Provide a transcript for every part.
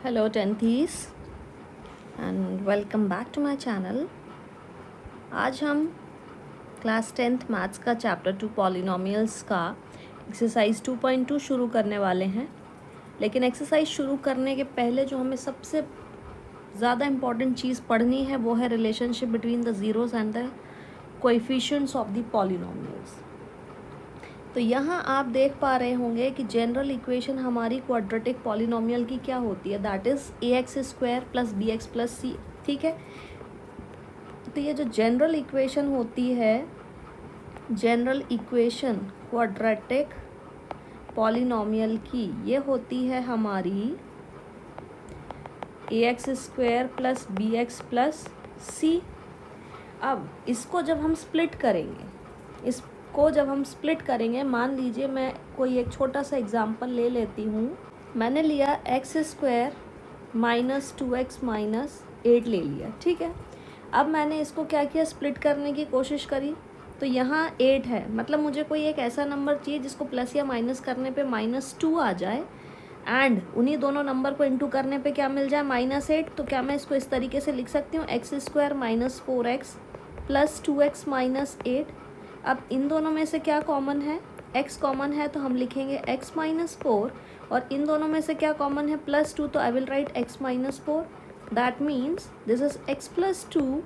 Hello tenthies and welcome back to my channel। आज हम class 10th maths का chapter 2 polynomials का exercise 2.2 शुरू करने वाले हैं। लेकिन एक्सरसाइज शुरू करने के पहले जो हमें सबसे ज़्यादा इम्पॉर्टेंट चीज़ पढ़नी है वो है relationship between the zeros and the coefficients of the polynomials. तो यहाँ आप देख पा रहे होंगे कि जनरल इक्वेशन हमारी क्वाड्रेटिक पॉलिनोमियल की क्या होती है, that is ax² plus bx plus c। ठीक है, तो ये जो जनरल इक्वेशन होती है, जनरल इक्वेशन क्वाड्रेटिक पॉलिनोमियल की, ये होती है हमारी ax² plus bx plus c। अब इसको जब हम स्प्लिट करेंगे, मान लीजिए मैं कोई एक छोटा सा एग्जांपल ले लेती हूँ। मैंने लिया x² माइनस 2x माइनस 8 ले लिया। ठीक है, अब मैंने इसको क्या किया, स्प्लिट करने की कोशिश करी, तो यहाँ 8 है, मतलब मुझे कोई एक ऐसा नंबर चाहिए जिसको प्लस या माइनस करने पे -2 आ जाए एंड उन्हीं दोनों नंबर को इंटू करने पे क्या मिल जाए, -8। तो क्या मैं इसको इस तरीके से लिख सकती हूँ, x² minus 4x plus 2x minus 8। अब इन दोनों में से क्या कॉमन है, x कॉमन है, तो हम लिखेंगे x माइनस 4, और इन दोनों में से क्या कॉमन है, +2, तो I will write x minus 4। That means this is x plus 2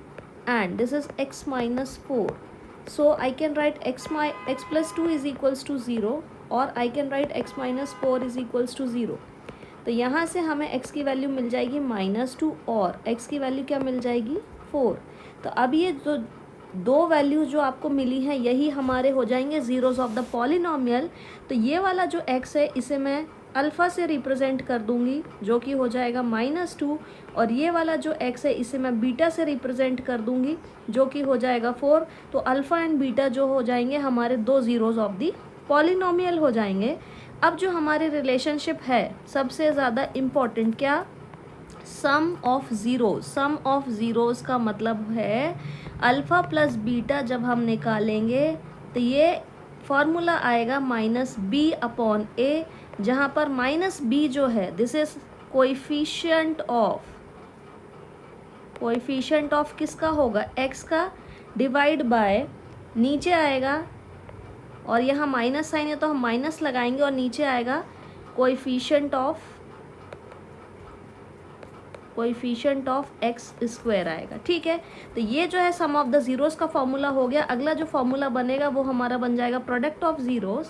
and this is x minus 4। So I can write x plus 2 is equals to 0 और I can write x minus 4 is equals to 0। तो यहाँ से हमें x की value मिल जाएगी -2 और x की value क्या मिल जाएगी, 4। तो अब ये जो दो वैल्यूज जो आपको मिली हैं, यही हमारे हो जाएंगे ज़ीरोज़ ऑफ द पॉलिनोमियल। तो ये वाला जो x है, इसे मैं अल्फ़ा से रिप्रेजेंट कर दूंगी, जो कि हो जाएगा -2, और ये वाला जो x है, इसे मैं बीटा से रिप्रेजेंट कर दूंगी, जो कि हो जाएगा 4। तो अल्फ़ा एंड बीटा जो हो जाएंगे हमारे दो ज़ीरोज़ ऑफ द पॉलिनोमियल हो जाएंगे। अब जो हमारी रिलेशनशिप है, सबसे ज़्यादा इम्पॉर्टेंट क्या, सम ऑफ ज़ीरोज़ का मतलब है अल्फ़ा प्लस बीटा जब हम निकालेंगे तो ये फॉर्मूला आएगा -b/a, जहाँ पर -b जो है दिस इज कोएफिशिएंट ऑफ किसका होगा, x का, डिवाइड बाय, नीचे आएगा और यहाँ माइनस साइन है तो हम माइनस लगाएंगे और नीचे आएगा कोएफिशिएंट ऑफ x² आएगा। ठीक है, तो ये जो है सम ऑफ द ज़ीरोज़ का फॉर्मूला हो गया। अगला जो फॉर्मूला बनेगा वो हमारा बन जाएगा प्रोडक्ट ऑफ ज़ीरोज़।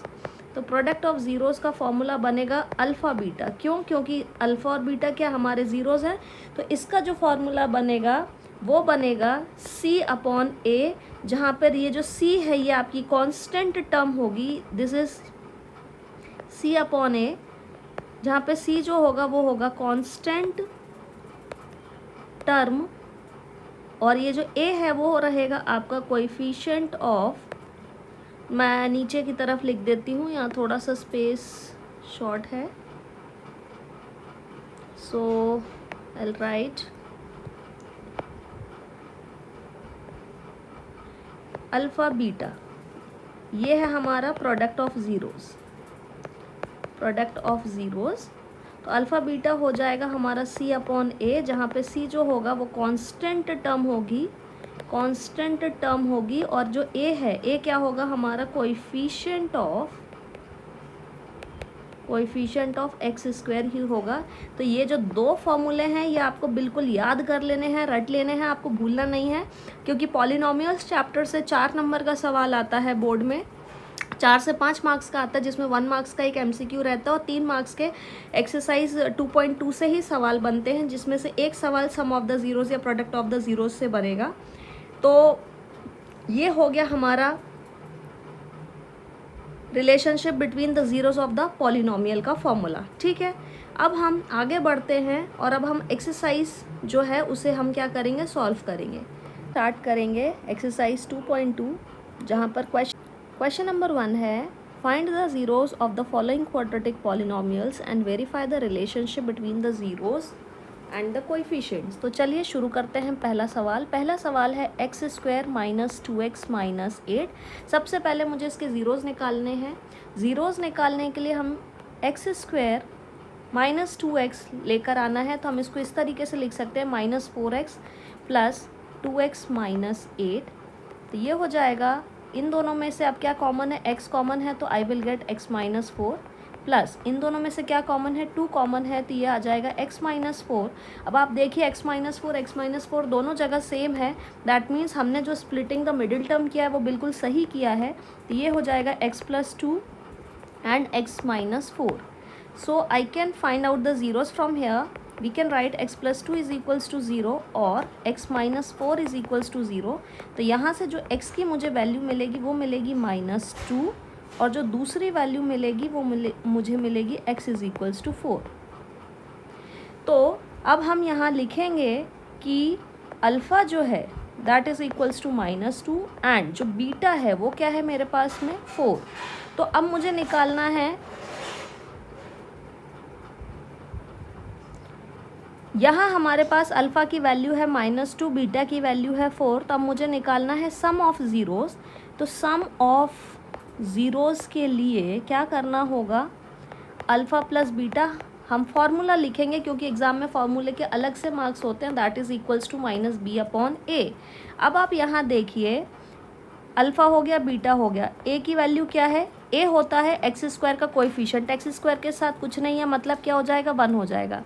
तो प्रोडक्ट ऑफ ज़ीरोज़ का फॉर्मूला बनेगा अल्फ़ा बीटा। क्यों, क्योंकि अल्फ़ा और बीटा क्या हमारे ज़ीरोज़ हैं। तो इसका जो फॉर्मूला बनेगा वो बनेगा c/a, जहाँ पर ये जो c है ये आपकी कांस्टेंट टर्म होगी, दिस इज c/a, जहाँ पे c जो होगा वो होगा कांस्टेंट टर्म, और ये जो a है वो रहेगा आपका कोएफिशिएंट ऑफ, मैं नीचे की तरफ लिख देती हूँ, यहाँ थोड़ा सा स्पेस शॉर्ट है, so I will write alpha beta. ये है हमारा प्रोडक्ट ऑफ ज़ीरोज़। तो अल्फ़ा बीटा हो जाएगा हमारा c/a, जहाँ पे c जो होगा वो कांस्टेंट टर्म होगी, और जो a है, a क्या होगा हमारा कोएफिशिएंट ऑफ x² ही होगा। तो ये जो दो फॉर्मूले हैं ये आपको बिल्कुल याद कर लेने हैं, रट लेने हैं, आपको भूलना नहीं है, क्योंकि पॉलिनोमियल्स चैप्टर से 4 नंबर का सवाल आता है बोर्ड में, 4 से 5 मार्क्स का आता है, जिसमें 1 मार्क्स का एक MCQ रहता है और 3 मार्क्स के एक्सरसाइज 2.2 से ही सवाल बनते हैं, जिसमें से एक सवाल सम ऑफ द ज़ीरोज़ या प्रोडक्ट ऑफ द ज़ीरोज़ से बनेगा। तो ये हो गया हमारा relationship between the zeros of the polynomial का फॉर्मूला। ठीक है, अब हम आगे बढ़ते हैं और अब हम एक्सरसाइज जो है उसे हम क्या करेंगे, सॉल्व करेंगे। स्टार्ट करेंगे एक्सरसाइज 2.2, जहाँ पर क्वेश्चन नंबर 1 है, find the zeros of the following quadratic polynomials and verify the relationship between the zeros and the coefficients. तो चलिए शुरू करते हैं। पहला सवाल है x² माइनस 2x माइनस 8। सबसे पहले मुझे इसके ज़ीरोज़ निकालने हैं। ज़ीरोज़ निकालने के लिए हम x² -2x लेकर आना है तो हम इसको इस तरीके से लिख सकते हैं -4x प्लस 2x माइनस 8। तो ये हो जाएगा, इन दोनों में से अब क्या कॉमन है, x कॉमन है तो I will get x minus 4 plus इन दोनों में से क्या कॉमन है, 2 कॉमन है तो ये आ जाएगा x माइनस 4। अब आप देखिए x माइनस 4 दोनों जगह सेम है, दैट मीन्स हमने जो स्प्लिटिंग द मिडिल टर्म किया है वो बिल्कुल सही किया है। तो ये हो जाएगा x plus 2 and x minus 4। So I can find out the zeros from here. We can write x plus 2 is equals to 0 और x minus 4 is equals to 0। तो यहाँ से जो x की मुझे वैल्यू मिलेगी वो मिलेगी -2 और जो दूसरी वैल्यू मिलेगी वो मुझे मिलेगी x is equals to 4। तो अब हम यहाँ लिखेंगे कि अल्फ़ा जो है that is equals to -2 and जो बीटा है वो क्या है मेरे पास में 4। तो अब मुझे निकालना है, यहाँ हमारे पास अल्फ़ा की वैल्यू है -2, बीटा की वैल्यू है 4। तो अब मुझे निकालना है सम ऑफ ज़ीरोज़। तो सम ऑफ ज़ीरोज़ के लिए क्या करना होगा, अल्फ़ा प्लस बीटा हम फॉर्मूला लिखेंगे क्योंकि एग्ज़ाम में फार्मूले के अलग से मार्क्स होते हैं, that is equals to -b/a। अब आप यहाँ देखिए, अल्फ़ा हो गया, बीटा हो गया, a की वैल्यू क्या है, a होता है एक्स स्क्वायर का कोएफिशिएंट, एक्स स्क्वायर के साथ कुछ नहीं है मतलब क्या हो जाएगा, 1 हो जाएगा।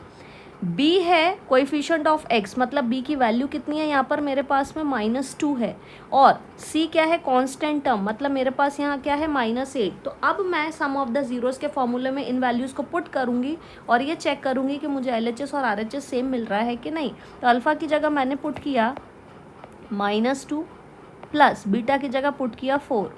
b है कोएफिशिएंट ऑफ x, मतलब b की वैल्यू कितनी है यहाँ पर मेरे पास में -2 है, और c क्या है कांस्टेंट टर्म, मतलब मेरे पास यहाँ क्या है -8। तो अब मैं सम ऑफ द ज़ीरोज़ के फॉर्मूले में इन वैल्यूज़ को पुट करूँगी और ये चेक करूँगी कि मुझे LHS और RHS सेम मिल रहा है कि नहीं। तो अल्फ़ा की जगह मैंने पुट किया -2 प्लस बीटा की जगह पुट किया 4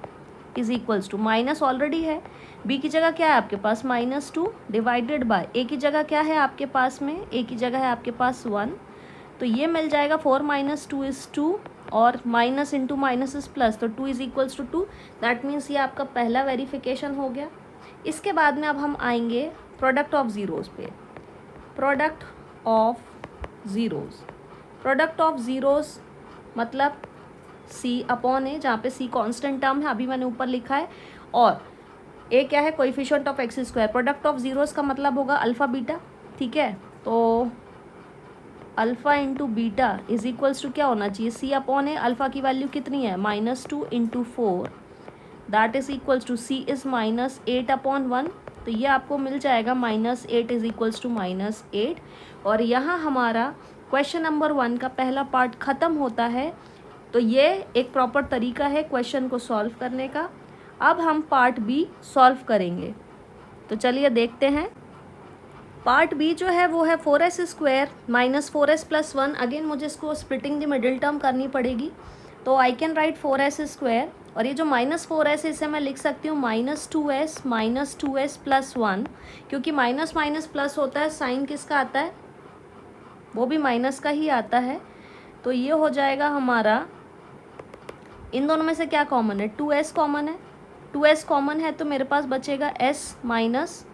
is equals to minus already है, बी की जगह क्या है आपके पास -2 डिवाइडेड बाय ए की जगह क्या है आपके पास में, ए की जगह है आपके पास 1। तो ये मिल जाएगा 4 - 2 इज़ 2 और minus into minus is plus, तो 2 is equals to 2। That means ये आपका पहला वेरिफिकेशन हो गया। इसके बाद में अब हम आएंगे प्रोडक्ट ऑफ ज़ीरोज़ पे। Product of zeros, product of zeros मतलब c/a, जहाँ पे c कांस्टेंट टर्म है, अभी मैंने ऊपर लिखा है, और a क्या है coefficient of x square. Product of zeros का मतलब होगा अल्फ़ा बीटा, ठीक है। तो alpha into beta is equals to क्या होना चाहिए, c/a। अल्फ़ा की वैल्यू कितनी है -2 into 4, that is equals to c is -8/1। तो ये आपको मिल जाएगा -8 इज इक्वल्स टू -8। और यहाँ हमारा क्वेश्चन नंबर 1 का पहला पार्ट ख़त्म होता है। तो ये एक प्रॉपर तरीका है क्वेश्चन को सॉल्व करने का। अब हम पार्ट बी सॉल्व करेंगे, तो चलिए देखते हैं। पार्ट बी जो है वो है 4s² - 4s + 1। अगेन मुझे इसको स्प्लिटिंग द मिडिल टर्म करनी पड़ेगी, तो आई कैन राइट 4s², और ये जो -4s इसे मैं लिख सकती हूँ -2s + 1, क्योंकि माइनस माइनस प्लस होता है, साइन किसका आता है, वो भी माइनस का ही आता है। तो ये हो जाएगा हमारा, इन दोनों में से क्या कॉमन है, 2s कॉमन है, 2s कॉमन है तो मेरे पास बचेगा s माइनस,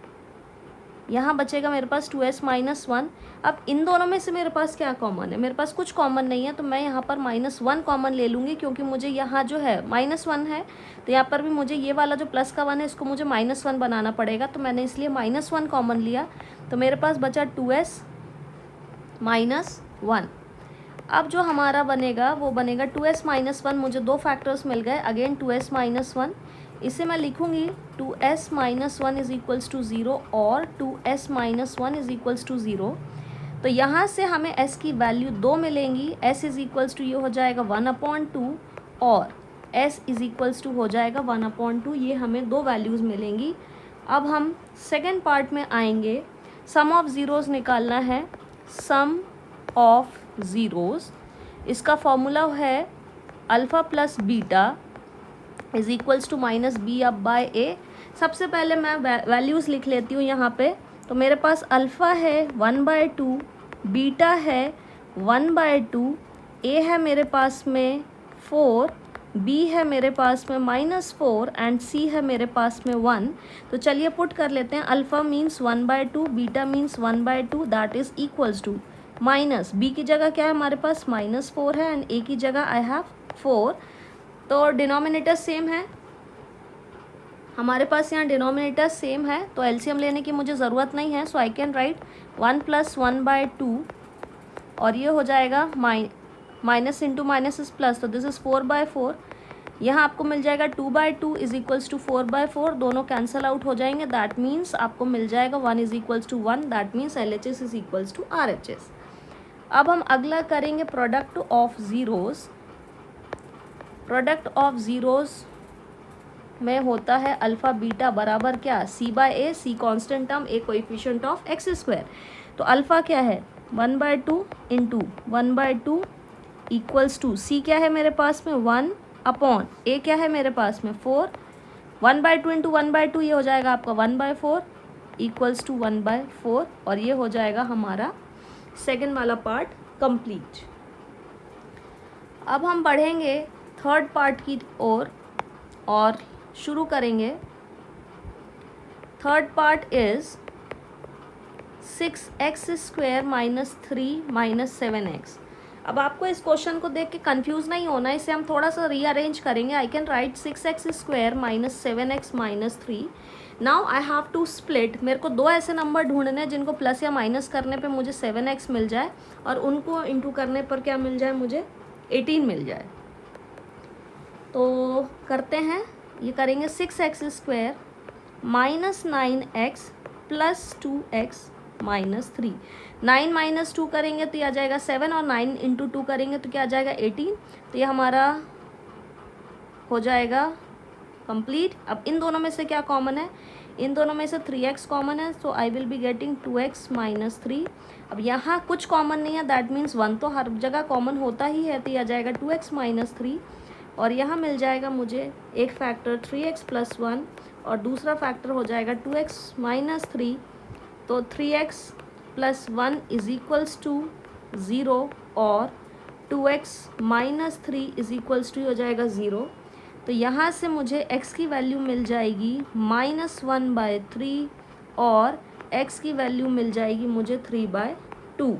यहाँ बचेगा मेरे पास 2s - 1। अब इन दोनों में से मेरे पास क्या कॉमन है, मेरे पास कुछ कॉमन नहीं है, तो मैं यहाँ पर -1 कॉमन ले लूँगी, क्योंकि मुझे यहाँ जो है -1 है, तो यहाँ पर भी मुझे ये वाला जो प्लस का 1 है इसको मुझे -1 बनाना पड़ेगा, तो मैंने इसलिए -1 कॉमन लिया। तो मेरे पास बचा 2s - 1। अब जो हमारा बनेगा वो बनेगा 2s - 1, मुझे 2 फैक्टर्स मिल गए, अगेन 2s - 1, इसे मैं लिखूंगी 2s - 1 इज इक्वल्स टू 0 और 2s - 1 इज इक्वल्स टू 0। तो यहाँ से हमें s की वैल्यू 2 मिलेंगी, s इज इक्वल्स टू ये हो जाएगा 1/2 और s इज इक्वल्स टू हो जाएगा 1/2, ये हमें 2 वैल्यूज़ मिलेंगी। अब हम सेकेंड पार्ट में आएंगे, सम ऑफ ज़ीरोज़ निकालना है। सम ऑफ ज़ीरोज़, इसका फॉर्मूला है alpha plus beta is equals to -b/a। सबसे पहले मैं वैल्यूज़ लिख लेती हूँ यहाँ पे। तो मेरे पास अल्फ़ा है 1/2, बीटा है 1/2, a है मेरे पास में 4, b है मेरे पास में -4 एंड c है मेरे पास में 1। तो चलिए पुट कर लेते हैं, alpha means 1/2, beta means 1/2, that is equals to minus b की जगह क्या है हमारे पास -4 है एंड a की जगह आई हैव 4। तो डिनोमिनेटर सेम है, हमारे पास यहाँ डिनोमिनेटर सेम है तो एलसीएम लेने की मुझे ज़रूरत नहीं है, सो आई कैन राइट 1 + 1/2 और ये हो जाएगा minus into minus is plus, तो दिस इज़ 4/4। यहाँ आपको मिल जाएगा 2/2 = 4/4, दोनों कैंसल आउट हो जाएंगे, दैट मीन्स आपको मिल जाएगा 1 = 1, दैट मीन्स LHS = RHS। अब हम अगला करेंगे product of zeros. Product of zeros में होता है अल्फ़ा बीटा बराबर क्या, C/A, C constant term, A coefficient of x²। तो अल्फ़ा क्या है 1/2 इंटू 1/2 = C क्या है मेरे पास में 1 अपॉन A क्या है मेरे पास में 4, 1/2 इंटू 1/2 ये हो जाएगा आपका 1/4 = 1/4 और ये हो जाएगा हमारा सेकेंड वाला पार्ट कंप्लीट। अब हम बढ़ेंगे थर्ड पार्ट की ओर और शुरू करेंगे। Third part is 6x² - 3 - 7x। अब आपको इस क्वेश्चन को देख के कंफ्यूज नहीं होना, इसे हम थोड़ा सा रीअरेंज करेंगे। I can write 6x² - 7x - 3। Now I have to split, मेरे को दो ऐसे नंबर ढूंढने हैं जिनको प्लस या माइनस करने पे मुझे 7x मिल जाए और उनको इंटू करने पर क्या मिल जाए, मुझे 18 मिल जाए। तो करते हैं, ये करेंगे 6x² - 9x + 2x - 3। 9 - 2 करेंगे तो ये आ जाएगा 7 और 9 × 2 करेंगे तो क्या आ जाएगा 18। तो ये हमारा हो जाएगा कंप्लीट। अब इन दोनों में से क्या कॉमन है, इन दोनों में से 3x कॉमन है, so I will be getting 2x - 3। अब यहाँ कुछ कॉमन नहीं है, दैट मीन्स 1 तो हर जगह कॉमन होता ही है, तो ये आ जाएगा 2x - 3 और यहाँ मिल जाएगा मुझे एक फैक्टर 3x + 1 और दूसरा फैक्टर हो जाएगा 2x - 3। तो 3x + 1 = 0 और 2x - 3 = हो जाएगा 0। तो यहाँ से मुझे x की वैल्यू मिल जाएगी -1/3 और x की वैल्यू मिल जाएगी मुझे 3/2।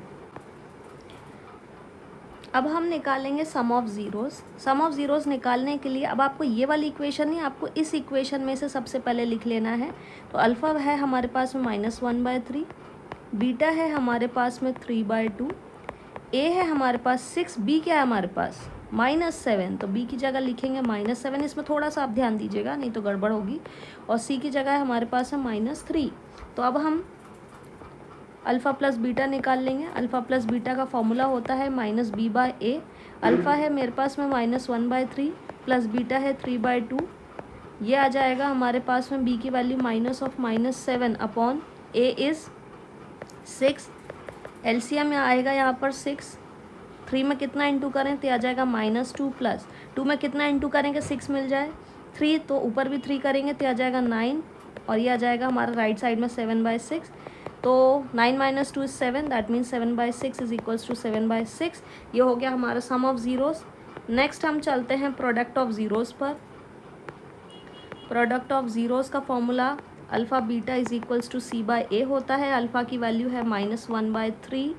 अब हम निकालेंगे sum of zeroes. Sum of zeroes निकालने के लिए अब आपको ये वाली इक्वेशन नहीं, आपको इस इक्वेशन में से सबसे पहले लिख लेना है। तो अल्फ़ा है हमारे पास में -1/3, बीटा है हमारे पास में 3/2, ए है हमारे पास 6, बी क्या है हमारे पास -7, तो बी की जगह लिखेंगे -7, इसमें थोड़ा सा आप ध्यान दीजिएगा नहीं तो गड़बड़ होगी, और सी की जगह हमारे पास है -3। तो अब हम अल्फ़ा प्लस बीटा निकाल लेंगे। अल्फ़ा प्लस बीटा का फॉर्मूला होता है -b/a। अल्फ़ा है मेरे पास में -1/3 प्लस बीटा है 3/2, ये आ जाएगा हमारे पास में b की value -7 upon a is 6। LCM में आएगा यहाँ पर 6, 3 में कितना इंटू करें तो आ जाएगा -2 प्लस 2 में कितना इंटू करेंगे 6 मिल जाए, 3 तो ऊपर भी 3 करेंगे तो आ जाएगा 9 और ये आ जाएगा हमारा राइट साइड में 7/6। तो 9 - 2 is 7, दैट मीन्स 7/6 = 7/6। ये हो गया हमारा सम ऑफ ज़ीरोज़। नेक्स्ट हम चलते हैं प्रोडक्ट ऑफ ज़ीरोज़ पर। प्रोडक्ट ऑफ ज़ीरोज़ का फॉर्मूला अल्फ़ा बीटा = C/A होता है। अल्फ़ा की वैल्यू है -1/3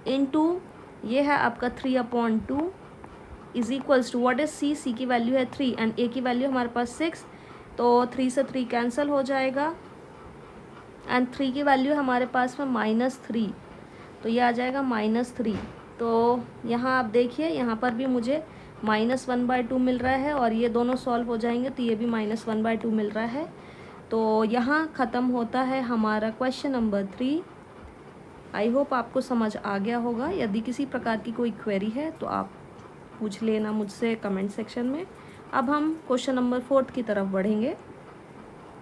इंटू ये है आपका 3/2 = व्हाट इज़ C, C की वैल्यू है 3 एंड A की वैल्यू हमारे पास 6, तो 3 से 3 कैंसिल हो जाएगा एंड 3 की वैल्यू हमारे पास में -3, तो ये आ जाएगा -3। तो यहाँ आप देखिए यहाँ पर भी मुझे -1/2 मिल रहा है और ये दोनों सॉल्व हो जाएंगे तो ये भी -1/2 मिल रहा है। तो यहाँ ख़त्म होता है हमारा क्वेश्चन नंबर 3। आई होप आपको समझ आ गया होगा। यदि किसी प्रकार की कोई क्वेरी है तो आप पूछ लेना मुझसे कमेंट सेक्शन में। अब हम क्वेश्चन नंबर 4 की तरफ बढ़ेंगे।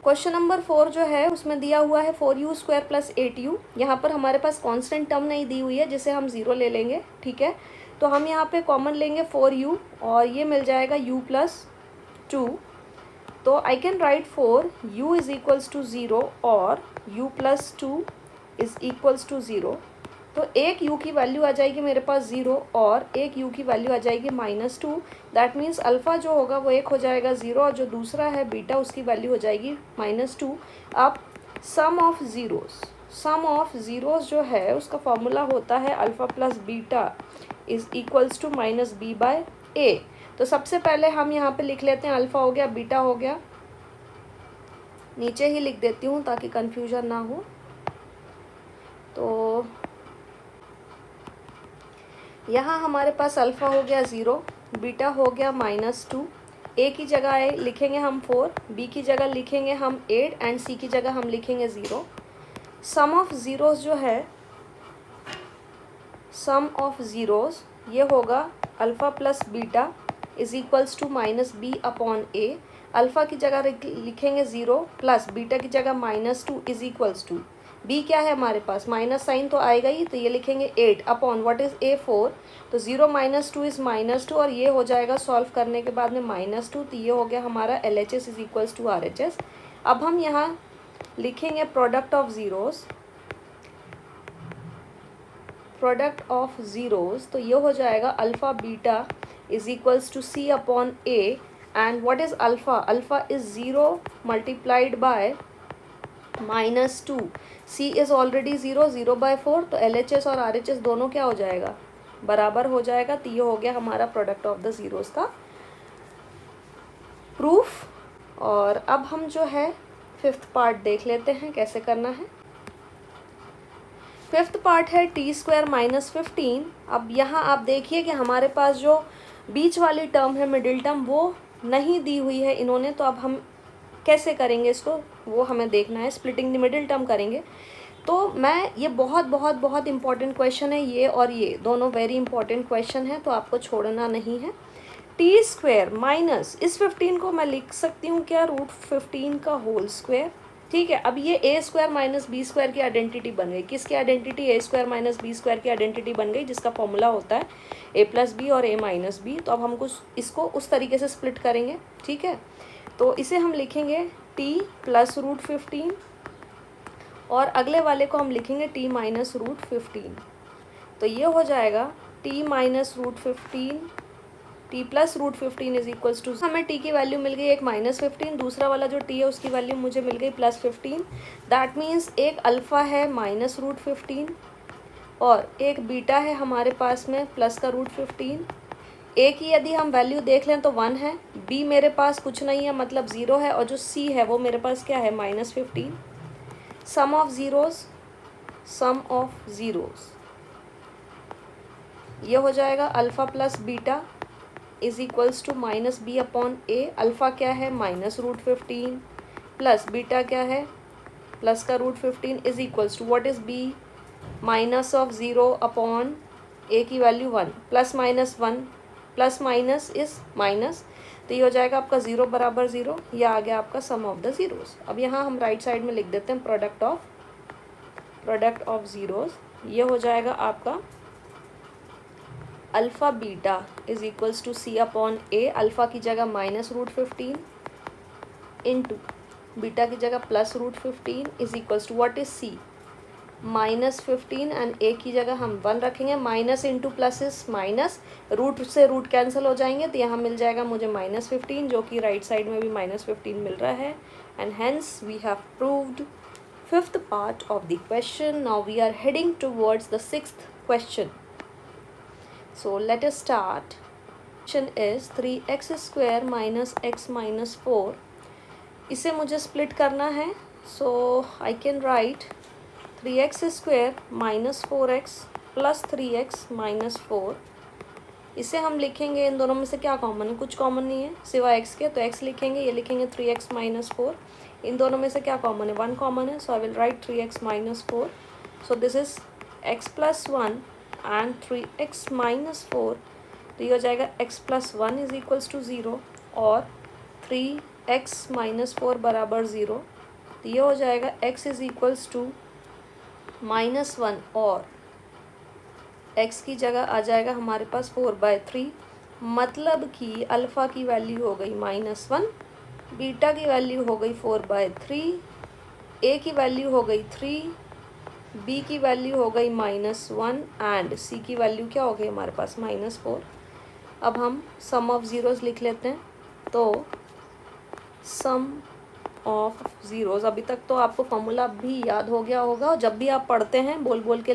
क्वेश्चन नंबर 4 जो है उसमें दिया हुआ है 4u² + 8u। यहाँ पर हमारे पास कांस्टेंट टर्म नहीं दी हुई है जिसे हम 0 ले लेंगे, ठीक है। तो हम यहाँ पे कॉमन लेंगे 4u और ये मिल जाएगा u + 2। तो आई कैन राइट 4u = 0 और u + 2 = 0। तो एक u की वैल्यू आ जाएगी मेरे पास 0 और एक u की वैल्यू आ जाएगी -2। दैट मीन्स अल्फ़ा जो होगा वो एक हो जाएगा 0 और जो दूसरा है बीटा उसकी वैल्यू हो जाएगी -2। अब सम ऑफ ज़ीरोज़ जो है उसका फॉर्मूला होता है अल्फ़ा प्लस बीटा = -b/a। तो सबसे पहले हम यहाँ पे लिख लेते हैं अल्फ़ा हो गया, बीटा हो गया, नीचे ही लिख देती हूँ ताकि कन्फ्यूजन ना हो। तो यहाँ हमारे पास अल्फ़ा हो गया 0, बीटा हो गया -2, ए की जगह लिखेंगे हम 4, बी की जगह लिखेंगे हम 8 एंड सी की जगह हम लिखेंगे 0। सम ऑफ ज़ीरोज़ जो है, सम ऑफ ज़ीरोज़ ये होगा alpha plus beta is equals to -b upon A. Alpha की जगह लिखेंगे 0 प्लस बीटा की जगह -2 इज इक्वल्स टू, बी क्या है हमारे पास, माइनस साइन तो आएगा ही, तो ये लिखेंगे 8 अपॉन व्हाट इज़ ए 4, तो 0 - 2 इज़ -2 और ये हो जाएगा सॉल्व करने के बाद में -2, तो ये हो गया हमारा LHS is equals to RHS। अब हम यहाँ लिखेंगे product of zeros, product of zeros, तो ये हो जाएगा alpha beta is equals to C upon A and what is alpha, alpha is 0 multiplied by -2, C is already 0, 0/4, तो LHS और RHS दोनों क्या हो जाएगा, बराबर हो जाएगा। तो ये हो गया हमारा प्रोडक्ट ऑफ द ज़ीरोज़ का प्रूफ। और अब हम जो है 5th पार्ट देख लेते हैं कैसे करना है। 5th पार्ट है t² - 15। अब यहाँ आप देखिए कि हमारे पास जो बीच वाली टर्म है, मिडिल टर्म, वो नहीं दी हुई है इन्होंने, तो अब हम कैसे करेंगे इसको, वो हमें देखना है। स्प्लिटिंग द मिडिल टर्म करेंगे। तो मैं ये बहुत बहुत बहुत इंपॉर्टेंट क्वेश्चन है, ये और ये दोनों वेरी इंपॉर्टेंट क्वेश्चन है, तो आपको छोड़ना नहीं है। t² माइनस इस 15 को मैं लिख सकती हूँ क्या, √15 का होल स्क्वायर, ठीक है। अब ये a² माइनस b² की आइडेंटिटी बन गई। किसकी आइडेंटिटी, a² माइनस b² की आइडेंटिटी बन गई, जिसका फॉर्मूला होता है a प्लस बी और a माइनस बी। तो अब हमको इसको उस तरीके से स्प्लिट करेंगे, ठीक है। तो इसे हम लिखेंगे t प्लस √15 और अगले वाले को हम लिखेंगे t माइनस √15। तो ये हो जाएगा t minus √15, t plus √15 is equals to, हमें t की वैल्यू मिल गई एक -15, दूसरा वाला जो t है उसकी वैल्यू मुझे मिल गई +15। दैट मीन्स एक अल्फ़ा है -√15 और एक बीटा है हमारे पास में प्लस का √15। ए की यदि हम वैल्यू देख लें तो 1 है, बी मेरे पास कुछ नहीं है मतलब 0 है, और जो सी है वो मेरे पास क्या है -15। Sum of zeroes, sum of zeros ये हो जाएगा alpha plus beta is equals to -b upon A. Alpha क्या है -√15 प्लस बीटा क्या है प्लस का √15 is equals to what is b, minus of 0 upon a की value 1, plus minus 1, plus minus is minus, तो ये हो जाएगा आपका 0 बराबर 0। ये आ गया आपका सम ऑफ द ज़ीरोज़। अब यहाँ हम राइट साइड में लिख देते हैं प्रोडक्ट ऑफ ज़ीरोज़। ये हो जाएगा आपका alpha beta is equals to C upon A. Alpha की जगह -√15 इंटू बीटा की जगह +√15 is equals to what is C, -15 and a की जगह हम 1 रखेंगे। Minus into plus is minus, root से रूट कैंसिल हो जाएंगे, तो यहाँ मिल जाएगा मुझे -15, जो कि राइट साइड में भी -15 मिल रहा है। And hence we have proved 5th part of the question. Now we are heading towards the 6th question. So let us start. Question is 3x² minus x minus 4. इसे मुझे स्प्लिट करना है, so I can write 3x² minus 4x plus 3x minus 4. इसे हम लिखेंगे, इन दोनों में से क्या कॉमन है, कुछ कॉमन नहीं है सिवाय x के, तो x लिखेंगे, ये लिखेंगे 3x minus 4। इन दोनों में से क्या कॉमन है, 1 कॉमन है, so I will write 3x minus 4. So this is x plus 1 and 3x minus 4, तो ये हो जाएगा x plus 1 is equals to 0 और 3x minus 4 बराबर 0, तो ये हो जाएगा x इज इक्वल्स टू -1 और x की जगह आ जाएगा हमारे पास 4/3, मतलब कि अल्फ़ा की वैल्यू हो गई -1, बीटा की वैल्यू हो गई 4/3, a की वैल्यू हो गई 3, b की वैल्यू हो गई -1 एंड c की वैल्यू क्या हो गई हमारे पास -4। अब हम सम ऑफ ज़ीरोज़ लिख लेते हैं। तो सम ऑफ ज़ीरोज़, अभी तक तो आपको फॉर्मूला भी याद हो गया होगा, और जब भी आप पढ़ते हैं बोल बोल के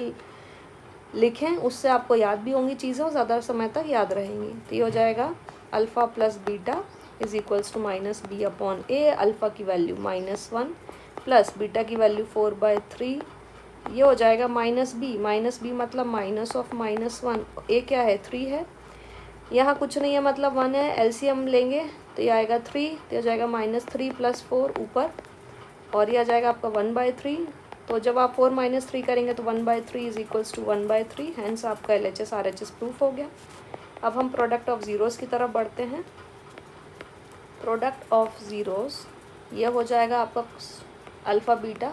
लिखें, उससे आपको याद भी होंगी चीज़ें और ज़्यादा समय तक याद रहेंगी। तो ये हो जाएगा alpha plus beta is equals to minus B upon A, alpha की वैल्यू -1 प्लस बीटा की वैल्यू 4/3, ये हो जाएगा माइनस बी मतलब माइनस ऑफ -1, ए क्या है 3 है, यहाँ कुछ नहीं है मतलब 1 है, एलसीएम लेंगे तो ये आएगा 3, तो हो जाएगा -3 + 4 ऊपर, और ये आ जाएगा आपका 1/3। तो जब आप 4 - 3 करेंगे तो 1/3 इज इक्वल्स टू 1/3, हैंस आपका LHS RHS प्रूफ हो गया। अब हम प्रोडक्ट ऑफ ज़ीरोज़ की तरफ बढ़ते हैं। प्रोडक्ट ऑफ ज़ीरोज़ ये हो जाएगा आपका अल्फ़ा बीटा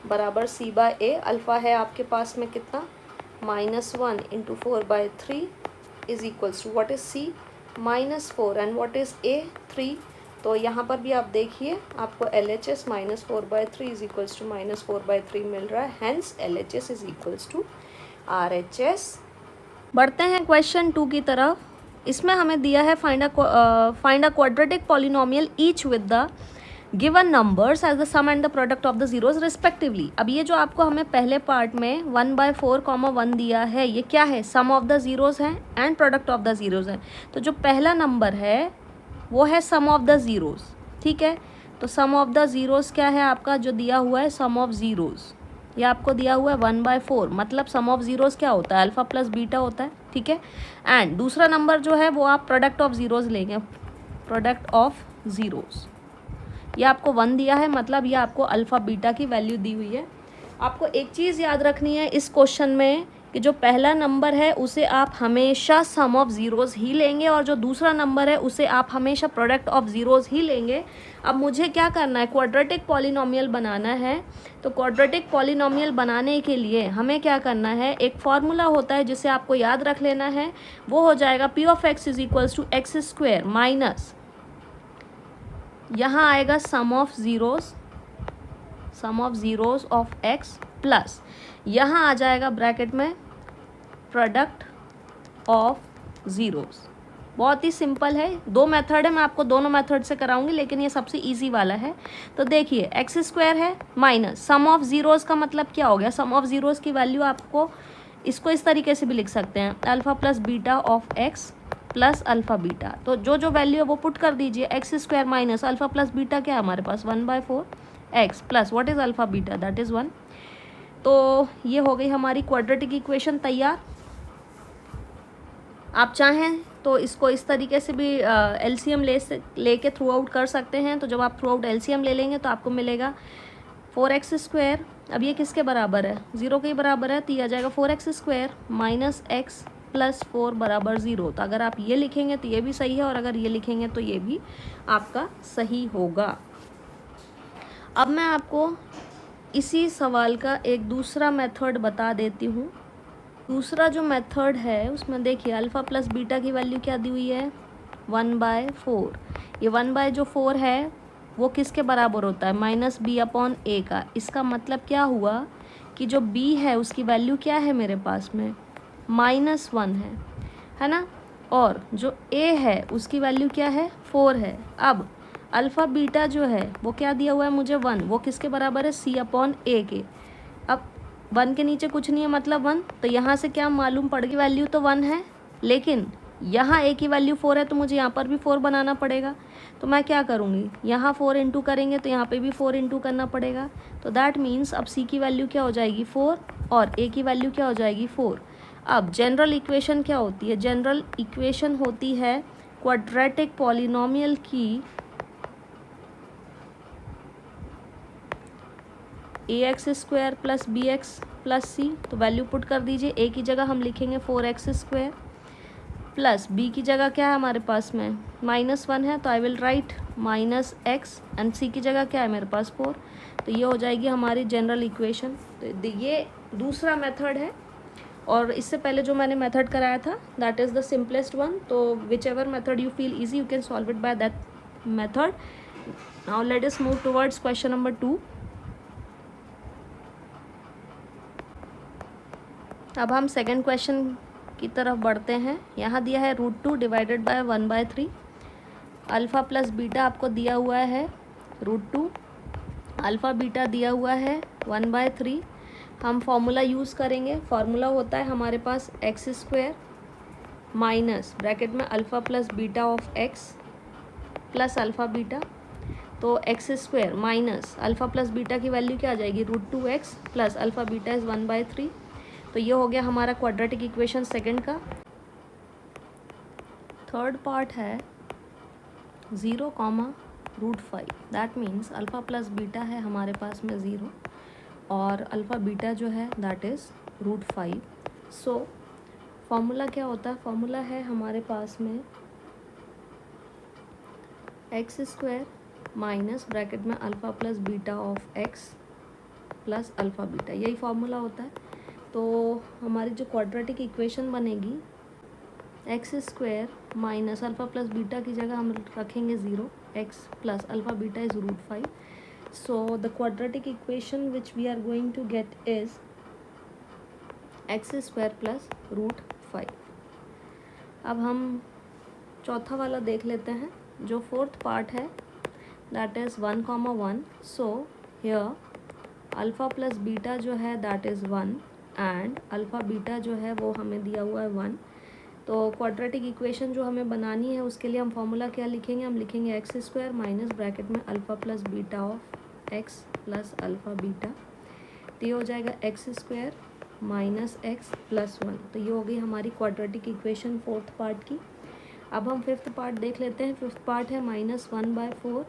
बराबर C/A। अल्फ़ा है आपके पास में कितना, -1 × 4/3 is equals to what is C, -4 and what is A, 3। तो यहाँ पर भी आप देखिए आपको LHS -4/3 इज इक्वल्स टू -4/3 मिल रहा है, hence LHS is equals to RHS। बढ़ते हैं क्वेश्चन 2 की तरफ। इसमें हमें दिया है find a quadratic polynomial each with the given numbers as the sum and the product of the zeros respectively. अब ये जो आपको हमें पहले पार्ट में 1/4, 1 दिया है, ये क्या है, सम ऑफ द जीरोज हैं and product of the zeros हैं। तो जो पहला नंबर है वो है सम ऑफ द जीरोज, ठीक है। तो सम ऑफ द जीरोज क्या है आपका, जो दिया हुआ है सम ऑफ जीरोज, ये आपको दिया हुआ है 1/4, मतलब सम ऑफ जीरोज क्या होता है, अल्फा प्लस बीटा होता है, ठीक है। एंड दूसरा नंबर जो है वो आप प्रोडक्ट ऑफ जीरोज लेंगे, प्रोडक्ट ऑफ जीरोज, ये आपको 1 दिया है, मतलब ये आपको अल्फ़ा बीटा की वैल्यू दी हुई है। आपको एक चीज़ याद रखनी है इस क्वेश्चन में कि जो पहला नंबर है उसे आप हमेशा सम ऑफ ज़ीरोज़ ही लेंगे, और जो दूसरा नंबर है उसे आप हमेशा प्रोडक्ट ऑफ ज़ीरोज़ ही लेंगे। अब मुझे क्या करना है, क्वाड्रेटिक पॉलिनोमियल बनाना है। तो क्वाड्रेटिक पॉलिनोमियल बनाने के लिए हमें क्या करना है, एक फार्मूला होता है जिसे आपको याद रख लेना है, वो हो जाएगा P(x) is equals to x² minus, यहाँ आएगा sum of zeroes of x plus, यहाँ आ जाएगा ब्रैकेट में प्रोडक्ट ऑफ ज़ीरोज़। बहुत ही सिंपल है, 2 मेथड है, मैं आपको दोनों मेथड से कराऊंगी, लेकिन ये सबसे इजी वाला है। तो देखिए x² है माइनस सम ऑफ ज़ीरोज़ का मतलब क्या हो गया, सम ऑफ ज़ीरोज़ की वैल्यू आपको इसको इस तरीके से भी लिख सकते हैं, alpha plus beta of x plus alpha beta. तो जो वैल्यू है वो पुट कर दीजिए, x² minus alpha plus beta क्या है हमारे पास 1/4 x plus what is alpha beta that is 1। तो ये हो गई हमारी क्वाड्रेटिक इक्वेशन तैयार। आप चाहें तो इसको इस तरीके से भी LCM लेके थ्रू आउट कर सकते हैं। तो जब आप थ्रू आउट LCM ले लेंगे तो आपको मिलेगा 4x²। अब ये किसके बराबर है, 0 के बराबर है, तो ये आ जाएगा 4x² माइनस x प्लस 4 बराबर 0। तो अगर आप ये लिखेंगे तो ये भी सही है, और अगर ये लिखेंगे तो ये भी आपका सही होगा। अब मैं आपको इसी सवाल का एक दूसरा मेथड बता देती हूँ। दूसरा जो मेथड है उसमें देखिए अल्फ़ा प्लस बीटा की वैल्यू क्या दी हुई है 1/4। ये 1/4 है वो किसके बराबर होता है, -b/a का। इसका मतलब क्या हुआ कि जो b है उसकी वैल्यू क्या है मेरे पास में -1 है ना, और जो a है उसकी वैल्यू क्या है 4 है। अब अल्फ़ा बीटा जो है वो क्या दिया हुआ है मुझे 1, वो किसके बराबर है c/a के। अब 1 के नीचे कुछ नहीं है मतलब 1, तो यहाँ से क्या मालूम पड़ गई, वैल्यू तो 1 है, लेकिन यहाँ a की वैल्यू 4 है, तो मुझे यहाँ पर भी 4 बनाना पड़ेगा। तो मैं क्या करूँगी, यहाँ 4 इंटू करेंगे तो यहाँ पे भी 4 इंटू करना पड़ेगा। तो दैट मीन्स अब c की वैल्यू क्या हो जाएगी 4 और a की वैल्यू क्या हो जाएगी 4। अब जनरल इक्वेशन क्या होती है, जनरल इक्वेशन होती है क्वाड्रेटिक पॉलिनोमियल की ax² plus bx plus c। तो वैल्यू पुट कर दीजिए, a की जगह हम लिखेंगे 4x² प्लस b की जगह क्या है हमारे पास में -1 है, तो I will write -x and c की जगह क्या है मेरे पास 4। तो ये हो जाएगी हमारी जनरल इक्वेशन। तो ये दूसरा मेथड है, और इससे पहले जो मैंने मेथड कराया था that is the simplest one. तो whichever method you feel easy you can solve it by that method. Now let us move towards question number 2। अब हम सेकेंड क्वेश्चन की तरफ बढ़ते हैं। यहाँ दिया है √2 divided by 1/3। Alpha plus beta आपको दिया हुआ है √2, अल्फ़ा बीटा दिया हुआ है 1/3। हम फॉर्मूला यूज़ करेंगे, फार्मूला होता है हमारे पास x² माइनस ब्रैकेट में alpha plus beta of x plus alpha beta, तो X square minus alpha plus beta की वैल्यू क्या आ जाएगी, √2x plus alpha beta is 1/3। तो ये हो गया हमारा क्वाड्रेटिक इक्वेशन सेकंड का। थर्ड पार्ट है 0, √5। That means alpha plus beta है हमारे पास में 0 और अल्फ़ा बीटा जो है दैट इज़ √5। सो फॉर्मूला क्या होता है, फॉर्मूला है हमारे पास में एक्स स्क्वायर माइनस ब्रैकेट में alpha plus beta of x plus alpha beta, यही फार्मूला होता है। तो हमारी जो क्वाड्रेटिक इक्वेशन बनेगी, x square minus alpha plus beta की जगह हम रखेंगे 0, x plus alpha beta is √5। So the quadratic equation which we are going to get is x square plus √5। अब हम चौथा वाला देख लेते हैं, जो फोर्थ पार्ट है that is 1, 1। So here alpha plus beta जो है that is 1 and alpha beta जो है वो हमें दिया हुआ है 1। तो क्वाड्रेटिक इक्वेशन जो हमें बनानी है उसके लिए हम फॉर्मूला क्या लिखेंगे, हम लिखेंगे एक्स स्क्वायर माइनस ब्रैकेट में alpha plus beta of x plus alpha beta. तो ये हो जाएगा x square minus x plus 1। तो ये हो गई हमारी क्वाड्रेटिक इक्वेशन फोर्थ पार्ट की। अब हम फिफ्थ पार्ट देख लेते हैं। फिफ्थ पार्ट है -1/4,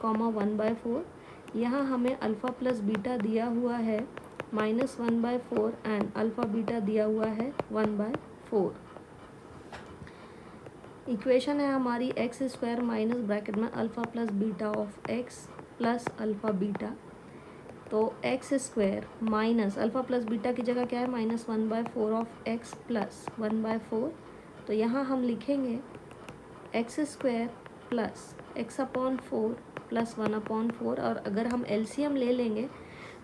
1/4। यहाँ हमें अल्फ़ा प्लस बीटा दिया हुआ है -1/4 एंड अल्फ़ा बीटा दिया हुआ है 1/4। इक्वेशन है हमारी एक्स स्क्वायर माइनस ब्रैकेट में alpha plus beta of x plus alpha beta. तो X square minus alpha plus beta की जगह क्या है, -1/4 ऑफ एक्स प्लस 1/4। तो यहाँ हम लिखेंगे x square plus x/4 plus 1/4। और अगर हम एलसीएम ले लेंगे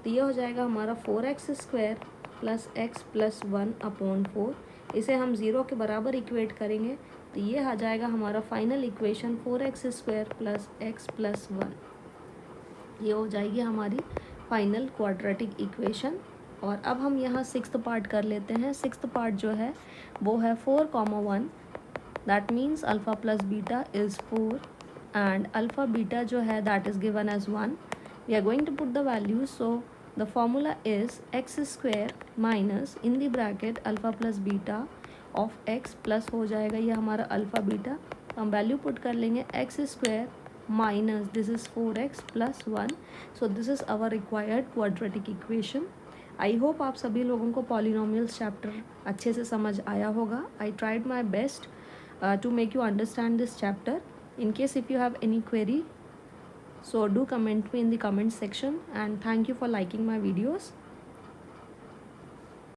तो ये हो जाएगा हमारा 4x square plus x plus 1/4। इसे हम 0 के बराबर इक्वेट करेंगे तो ये आ जाएगा हमारा final equation 4x square plus x plus 1। ये हो जाएगी हमारी फाइनल क्वाड्रेटिक इक्वेशन। और अब हम यहाँ सिक्स्थ पार्ट कर लेते हैं। सिक्स्थ पार्ट जो है वो है 4, 1। That means alpha plus beta is 4 and alpha beta जो है that is given as 1। We are going to put the values. So the formula is x square minus in the bracket alpha plus beta of x plus हो जाएगा ये हमारा alpha beta. हम value put कर लेंगे x square minus this is 4x plus 1। So this is our required quadratic equation. I hope आप सभी लोगों को पॉलिनोमियल्स चैप्टर अच्छे से समझ आया होगा। I tried my best to make you understand this chapter. In case if you have any query, so do comment me in the comment section, and thank you for liking my videos.